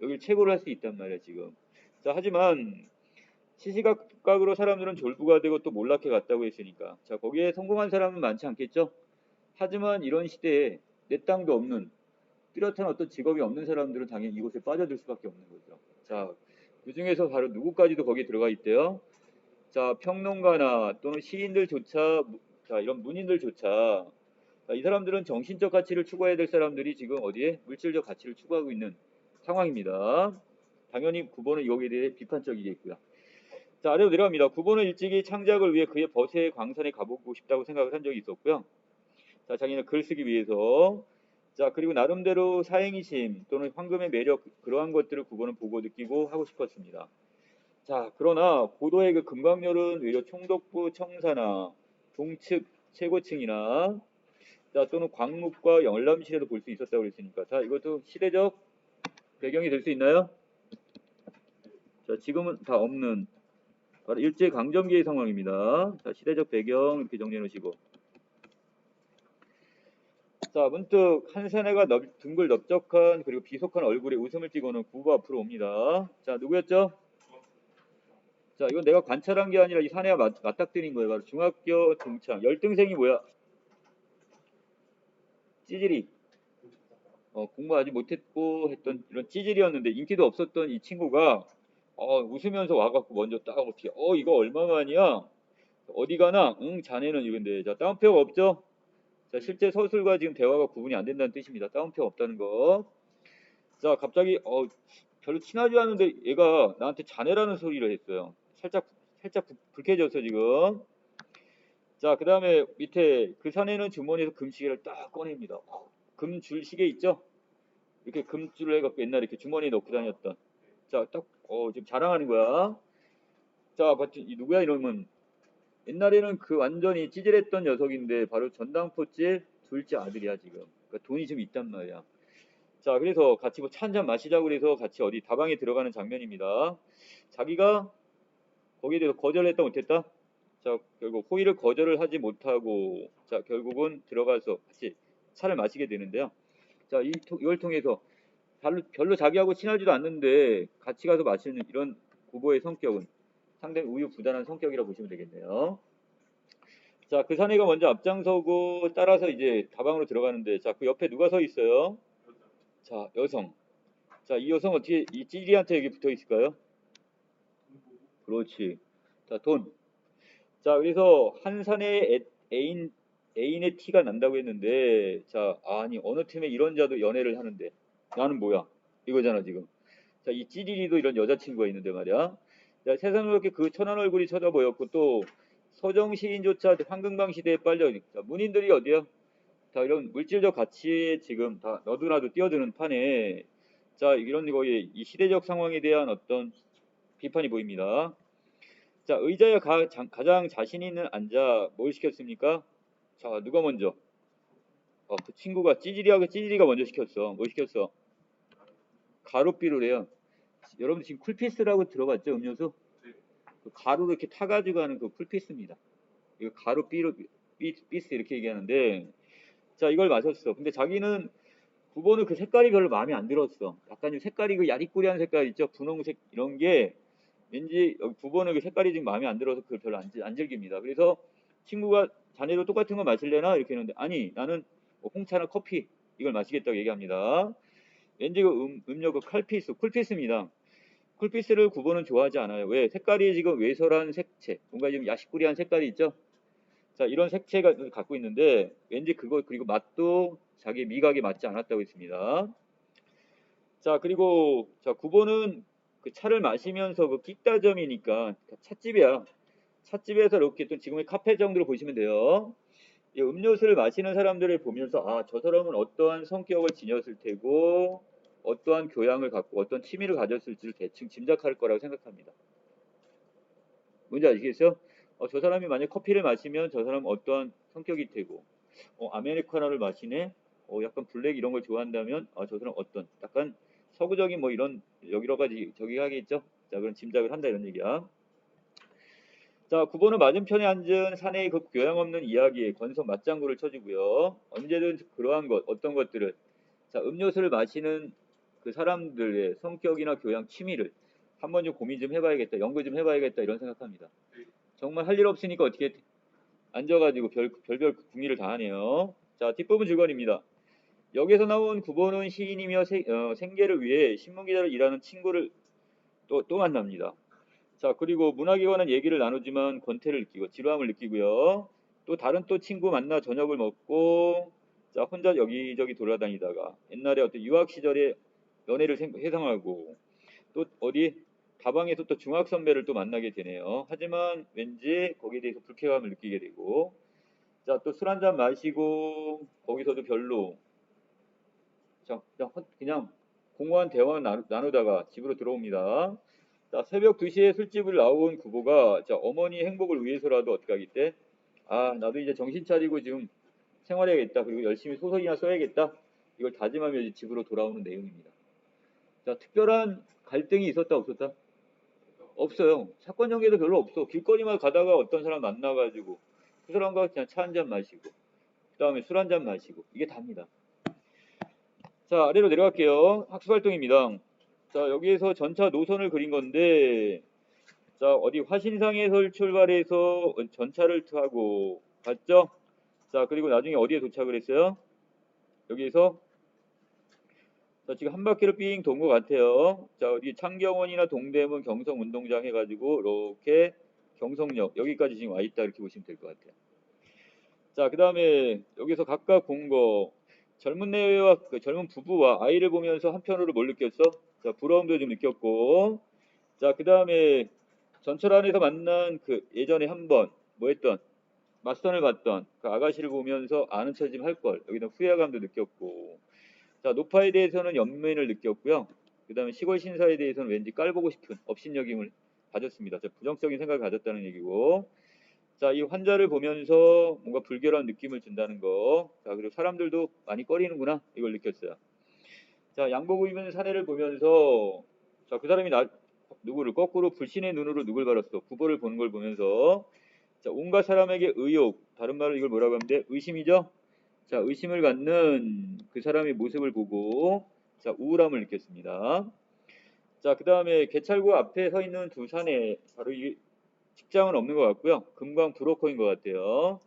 여기를 채굴을 할 수 있단 말이야 지금. 자, 하지만 시시각각으로 사람들은 졸부가 되고 또 몰락해 갔다고 했으니까. 자, 거기에 성공한 사람은 많지 않겠죠? 하지만 이런 시대에 내 땅도 없는 뚜렷한 어떤 직업이 없는 사람들은 당연히 이곳에 빠져들 수밖에 없는 거죠. 자, 그 중에서 바로 누구까지도 거기에 들어가 있대요. 자, 평론가나 또는 시인들조차, 자, 이런 문인들조차, 자, 이 사람들은 정신적 가치를 추구해야 될 사람들이 지금 어디에 물질적 가치를 추구하고 있는 상황입니다. 당연히 구본은 여기에 대해 비판적이겠고요. 자, 아래로 내려갑니다. 구본은 일찍이 창작을 위해 그의 벗의 광산에 가보고 싶다고 생각을 한 적이 있었고요. 자, 자기는 글 쓰기 위해서. 자, 그리고 나름대로 사행이심 또는 황금의 매력, 그러한 것들을 구본은 보고 느끼고 하고 싶었습니다. 자, 그러나 고도의 그 금강렬은 오히려 총독부 청사나 동측 최고층이나, 자, 또는 광묵과 열람실에도 볼 수 있었다고 그랬으니까, 자, 이것도 시대적 배경이 될 수 있나요? 자, 지금은 다 없는 바로 일제 강점기의 상황입니다. 자, 시대적 배경 이렇게 정리해 놓으시고, 자, 문득 한 사내가 둥글 넓적한 그리고 비속한 얼굴에 웃음을 띠고는 구부 앞으로 옵니다. 자, 누구였죠? 자, 이건 내가 관찰한 게 아니라 이 사내가 맞닥뜨린 거예요. 바로 중학교 동창 열등생이 뭐야? 찌질이. 공부 아직 못했고 했던 이런 찌질이었는데 인기도 없었던 이 친구가 웃으면서 와갖고 먼저 딱 어떻게 이거 얼마만이야? 어디 가나? 응, 자네는 이건데. 자, 따옴표가 없죠? 자, 실제 서술과 지금 대화가 구분이 안 된다는 뜻입니다. 따옴표 없다는 거. 자, 갑자기 별로 친하지 않은데 얘가 나한테 자네라는 소리를 했어요. 살짝 불쾌해졌어 지금. 자, 그 다음에 밑에 그 사내는 주머니에서 금시계를 딱 꺼냅니다. 금줄 시계 있죠? 이렇게 금줄을 해갖고 옛날에 이렇게 주머니에 넣고 다녔던. 자, 딱 지금 자랑하는 거야. 자, 봤지? 이 누구야 이러면 옛날에는 그 완전히 찌질했던 녀석인데 바로 전당포집 둘째 아들이야 지금. 그러니까 돈이 좀 있단 말이야. 자, 그래서 같이 뭐 차 한잔 마시자고 그래서 같이 어디 다방에 들어가는 장면입니다. 자기가 거기에 대해서 거절했다 못했다? 자, 결국 호의를 거절을 하지 못하고, 자, 결국은 들어가서 같이 차를 마시게 되는데요. 자, 이걸 통해서 별로 자기하고 친하지도 않는데 같이 가서 마시는 이런 구보의 성격은 상당히 우유부단한 성격이라고 보시면 되겠네요. 자, 그 사내가 먼저 앞장서고 따라서 이제 다방으로 들어가는데, 자, 그 옆에 누가 서 있어요? 자, 여성. 자, 이 여성 어떻게 이 찌리한테 여기 붙어 있을까요? 그렇지. 자, 돈. 자, 그래서 한 사내의 애인의 티가 난다고 했는데, 자, 아니, 어느 틈에 이런 자도 연애를 하는데, 나는 뭐야? 이거잖아, 지금. 자, 이 찌리리도 이런 여자친구가 있는데 말이야. 자, 세상에 그렇게 그 천한 얼굴이 쳐져 보였고, 또 서정 시인조차 황금방 시대에 빨려. 자, 문인들이 어디야? 다 이런 물질적 가치에 지금 다 너도나도 뛰어드는 판에, 자, 이런 거에 이 시대적 상황에 대한 어떤 비판이 보입니다. 자, 의자에 가장 자신 있는 앉아 뭘 시켰습니까? 자, 누가 먼저? 그 친구가 찌질이가 먼저 시켰어. 뭐 시켰어? 가루비를 해요. 여러분 지금 쿨피스라고 들어봤죠? 음료수? 그 가루를 이렇게 타가지고 하는 그 쿨피스입니다. 이거 비스 이렇게 얘기하는데, 자, 이걸 마셨어. 근데 자기는 9번은 그 색깔이 별로 마음에 안 들었어. 약간 좀 색깔이 그 야리꾸리한 색깔 있죠? 분홍색 이런 게 왠지 9번은 그 색깔이 지금 마음에 안 들어서 그걸 별로 안 즐깁니다. 그래서 친구가 자네도 똑같은 거 마실래나? 이렇게 했는데 아니 나는 뭐 홍차나 커피 이걸 마시겠다고 얘기합니다. 왠지 그 음료 그 쿨피스입니다. 쿨피스를 9번은 좋아하지 않아요. 왜? 색깔이 지금 외설한 색채, 뭔가 좀 야식꾸리한 색깔이 있죠? 자, 이런 색채가 갖고 있는데 왠지 그거 그리고 맛도 자기 미각에 맞지 않았다고 했습니다. 자, 그리고 자, 9번은 그 차를 마시면서 그 끽다점이니까 찻집이야. 찻집에서 이렇게 또 지금의 카페 정도로 보시면 돼요. 이 음료수를 마시는 사람들을 보면서 저 사람은 어떠한 성격을 지녔을 테고 어떠한 교양을 갖고 어떤 취미를 가졌을지를 대충 짐작할 거라고 생각합니다. 뭔지 아시겠어요? 저 사람이 만약 커피를 마시면 저 사람은 어떠한 성격이 되고 아메리카노를 마시네? 약간 블랙 이런 걸 좋아한다면 저 사람 어떤 약간 서구적인 뭐 이런 여러 가지 저기 하겠죠? 자, 그런 짐작을 한다 이런 얘기야. 자, 9번은 맞은편에 앉은 사내의 그 교양 없는 이야기에 건성 맞장구를 쳐주고요. 언제든 그러한 어떤 것들을, 자, 음료수를 마시는 그 사람들의 성격이나 교양, 취미를 한번 좀 고민 좀 해봐야겠다, 연구 좀 해봐야겠다 이런 생각합니다. 정말 할 일 없으니까 어떻게 앉아가지고 별별 궁리를 다 하네요. 자, 뒷부분 줄거리입니다. 여기서 나온 구보는 시인이며 생계를 위해 신문기자로 일하는 친구를 또 만납니다. 자, 그리고 문화기관은 얘기를 나누지만 권태를 느끼고 지루함을 느끼고요. 또 다른 또 친구 만나 저녁을 먹고 자, 혼자 여기저기 돌아다니다가 옛날에 어떤 유학 시절에 연애를 회상하고 또 어디 다방에서 또 중학 선배를 또 만나게 되네요. 하지만 왠지 거기에 대해서 불쾌감을 느끼게 되고 자, 또 술 한잔 마시고 거기서도 별로 자, 그냥 공허한 대화 나누다가 집으로 들어옵니다. 자, 새벽 2시에 술집을 나온 구보가 자, 어머니 행복을 위해서라도 어떻게 하겠대? 아, 나도 이제 정신 차리고 지금 생활해야겠다. 그리고 열심히 소설이나 써야겠다. 이걸 다짐하며 이제 집으로 돌아오는 내용입니다. 자, 특별한 갈등이 있었다 없었다? 없어요. 사건 전개도 별로 없어. 길거리만 가다가 어떤 사람 만나가지고 그 사람과 그냥 차 한잔 마시고 그 다음에 술 한잔 마시고 이게 답니다. 자, 아래로 내려갈게요. 학습활동입니다. 자, 여기에서 전차 노선을 그린 건데 자, 어디 화신상에서 출발해서 전차를 타고 갔죠? 자, 그리고 나중에 어디에 도착을 했어요? 여기에서 자, 지금 한 바퀴를 삥 돈 것 같아요. 자, 어디 창경원이나 동대문 경성운동장 해가지고 이렇게 경성역 여기까지 지금 와 있다 이렇게 보시면 될 것 같아요. 자, 그 다음에 여기서 각각 본 거 젊은 내외와 그 젊은 부부와 아이를 보면서 한편으로 뭘 느꼈어? 자, 부러움도 좀 느꼈고 자, 그 다음에 전철 안에서 만난 그 예전에 한번 뭐 했던 맞선을 봤던 그 아가씨를 보면서 아는 척 좀 할 걸 여기는 후회감도 느꼈고 자, 노파에 대해서는 연민을 느꼈고요. 그 다음에 시골 신사에 대해서는 왠지 깔보고 싶은 업신여김을 가졌습니다. 자, 부정적인 생각을 가졌다는 얘기고 자, 이 환자를 보면서 뭔가 불결한 느낌을 준다는 거. 자, 그리고 사람들도 많이 꺼리는구나. 이걸 느꼈어요. 자, 양복 입은 사내를 보면서 자, 그 사람이 누구를 거꾸로 불신의 눈으로 누굴 바랐어. 구보를 보는 걸 보면서 자, 온갖 사람에게 의욕, 다른 말로 이걸 뭐라고 하면 돼? 의심이죠? 자, 의심을 갖는 그 사람의 모습을 보고 자, 우울함을 느꼈습니다. 자, 그 다음에 개찰구 앞에 서 있는 두 사내, 바로 이 직장은 없는 것 같고요. 금광 브로커인 것 같아요.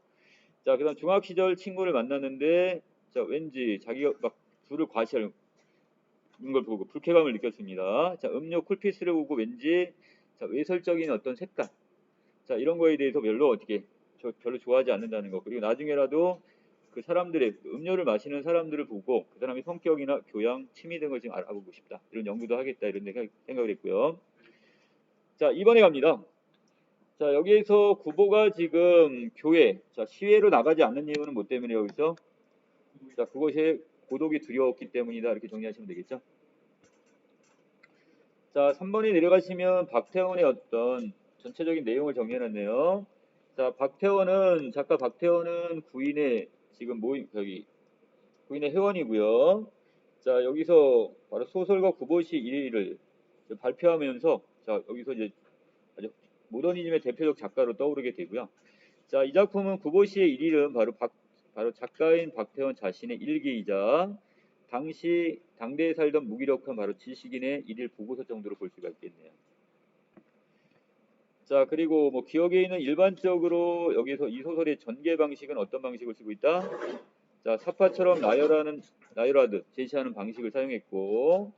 자, 그 다음 중학 시절 친구를 만났는데 자, 왠지 자기가 막 술을 과시하는 걸 보고 불쾌감을 느꼈습니다. 자, 음료 쿨피스를 보고 왠지 자, 외설적인 어떤 색깔 자, 이런 거에 대해서 별로 좋아하지 않는다는 거. 그리고 나중에라도 그 사람들의 음료를 마시는 사람들을 보고 그 사람의 성격이나 교양, 취미 등을 지금 알아보고 싶다. 이런 연구도 하겠다. 이런 생각을 했고요. 자, 2번에 갑니다. 자, 여기에서 구보가 지금 교회, 자, 시외로 나가지 않는 이유는 뭐 때문이에요? 여기서? 자, 그것이 고독이 두려웠기 때문이다. 이렇게 정리하시면 되겠죠? 자, 3번에 내려가시면 박태원의 어떤 전체적인 내용을 정리해놨네요. 자, 작가 박태원은 구인의 지금 구인의 회원이고요. 자, 여기서 바로 소설가 구보시 1위를 발표하면서 자, 여기서 이제 아주 모더니즘의 대표적 작가로 떠오르게 되고요. 자, 이 작품은 구보시의 1위는 바로 작가인 박태원 자신의 일기이자 당시 당대에 살던 무기력한 바로 지식인의 일일 보고서 정도로 볼 수가 있겠네요. 자, 그리고 뭐 기억에 있는 일반적으로 여기서 이 소설의 전개 방식은 어떤 방식을 쓰고 있다? 자, 사파처럼 나열하듯 제시하는 방식을 사용했고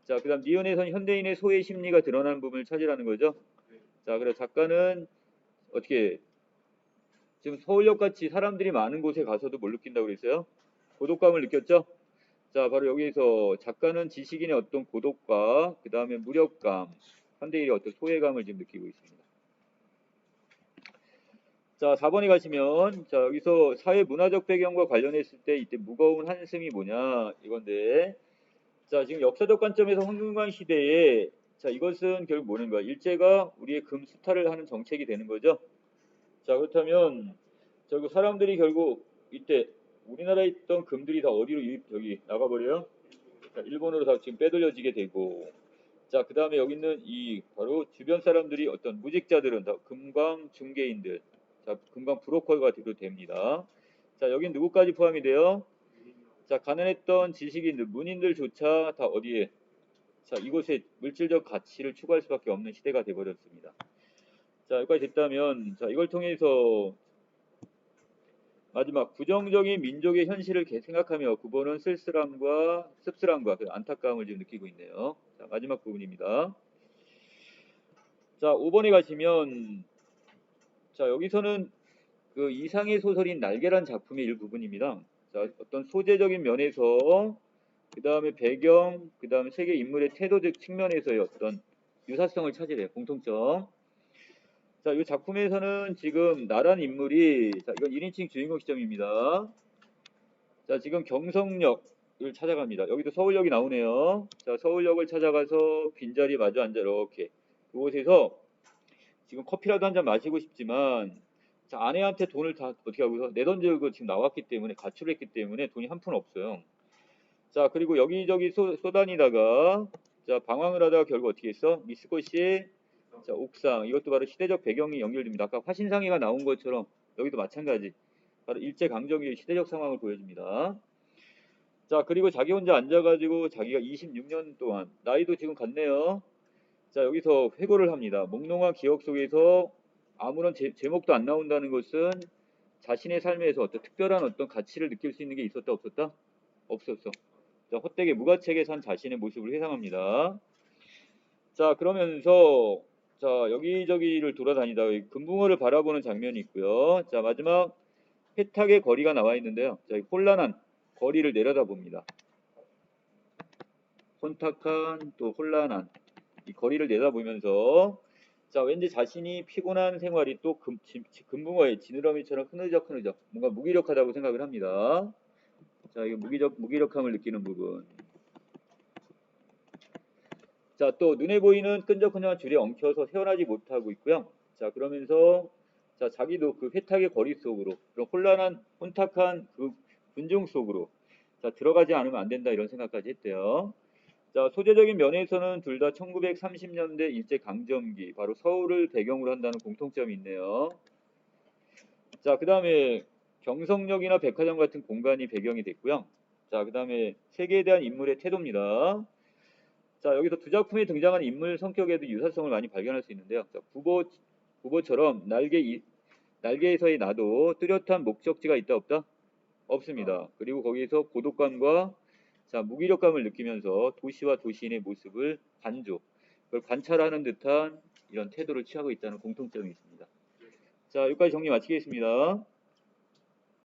자, 그 다음 니은에서는 현대인의 소외 심리가 드러나는 부분을 찾으라는 거죠. 자, 그래서 작가는 어떻게 지금 서울역 같이 사람들이 많은 곳에 가서도 뭘 느낀다고 그랬어요? 고독감을 느꼈죠? 자, 바로 여기서 작가는 지식인의 어떤 고독과 그 다음에 무력감, 현대인의 어떤 소외감을 지금 느끼고 있습니다. 자, 4번에 가시면 자, 여기서 사회 문화적 배경과 관련했을 때 이때 무거운 한숨이 뭐냐 이건데 자, 지금 역사적 관점에서 황금광 시대에 자, 이것은 결국 뭐는 거야? 일제가 우리의 금수탈을 하는 정책이 되는 거죠. 자, 그렇다면 결국 사람들이 결국 이때 우리나라에 있던 금들이 다 어디로 나가버려요? 자, 일본으로 다 지금 빼돌려지게 되고 자, 그 다음에 여기 있는 이 바로 주변 사람들이 어떤 무직자들은 다 금광 중개인들 자, 금광 브로커가 되도 됩니다. 자, 여긴 누구까지 포함이 돼요? 자, 가난했던 지식인들, 문인들조차 다 어디에 자, 이곳에 물질적 가치를 추구할 수밖에 없는 시대가 돼버렸습니다. 자, 여기까지 됐다면, 자, 이걸 통해서 마지막 부정적인 민족의 현실을 생각하며 9번은 쓸쓸함과 씁쓸함과 그 안타까움을 지금 느끼고 있네요. 자, 마지막 부분입니다. 자, 5번에 가시면 자, 여기서는 그 이상의 소설인 날개란 작품의 일부분입니다. 자, 어떤 소재적인 면에서 그 다음에 배경, 그 다음에 세계 인물의 태도적 측면에서의 어떤 유사성을 찾으래요. 공통점. 자, 이 작품에서는 지금 나란 인물이, 자, 이건 1인칭 주인공 시점입니다. 자, 지금 경성역을 찾아갑니다. 여기도 서울역이 나오네요. 자, 서울역을 찾아가서 빈자리 마주 앉아 이렇게 그곳에서 지금 커피라도 한 잔 마시고 싶지만 자, 아내한테 돈을 다 어떻게 하고서 내던지고 지금 나왔기 때문에 가출했기 때문에 돈이 한 푼 없어요. 자, 그리고 여기저기 쏘다니다가 자, 방황을 하다가 결국 어떻게 했어? 미스코시 자, 옥상. 이것도 바로 시대적 배경이 연결됩니다. 아까 화신상해가 나온 것처럼 여기도 마찬가지. 바로 일제강점기의 시대적 상황을 보여줍니다. 자, 그리고 자기 혼자 앉아가지고 자기가 26년 동안 나이도 지금 같네요. 자, 여기서 회고를 합니다. 몽롱한 기억 속에서 아무런 제목도 안 나온다는 것은 자신의 삶에서 어떤 특별한 어떤 가치를 느낄 수 있는 게 있었다 없었다? 없었어. 자, 헛되게 무가책에 산 자신의 모습을 회상합니다. 자, 그러면서 자, 여기저기를 돌아다니다 금붕어를 바라보는 장면이 있고요. 자, 마지막 회탁의 거리가 나와 있는데요. 자, 혼란한 거리를 내려다봅니다. 혼탁한 또 혼란한 이 거리를 내다보면서 자, 왠지 자신이 피곤한 생활이 또 금붕어의 지느러미처럼 흐느적 뭔가 무기력하다고 생각을 합니다. 자, 이거 무기력함을 느끼는 부분. 자, 또 눈에 보이는 끈적끈적한 줄에 엉켜서 헤어나지 못하고 있고요. 자, 그러면서 자, 자기도 그 회탁의 거리 속으로 그런 혼란한 혼탁한 그 군중 속으로 자, 들어가지 않으면 안 된다 이런 생각까지 했대요. 자, 소재적인 면에서는 둘 다 1930년대 일제강점기 바로 서울을 배경으로 한다는 공통점이 있네요. 자, 그 다음에 경성역이나 백화점 같은 공간이 배경이 됐고요. 자, 그 다음에 세계에 대한 인물의 태도입니다. 자, 여기서 두 작품에 등장하는 인물 성격에도 유사성을 많이 발견할 수 있는데요. 자, 구보처럼 날개에서의 나도 뚜렷한 목적지가 있다 없다? 없습니다. 그리고 거기에서 고독감과 자, 무기력감을 느끼면서 도시와 도시인의 모습을 그걸 관찰하는 듯한 이런 태도를 취하고 있다는 공통점이 있습니다. 자, 여기까지 정리 마치겠습니다.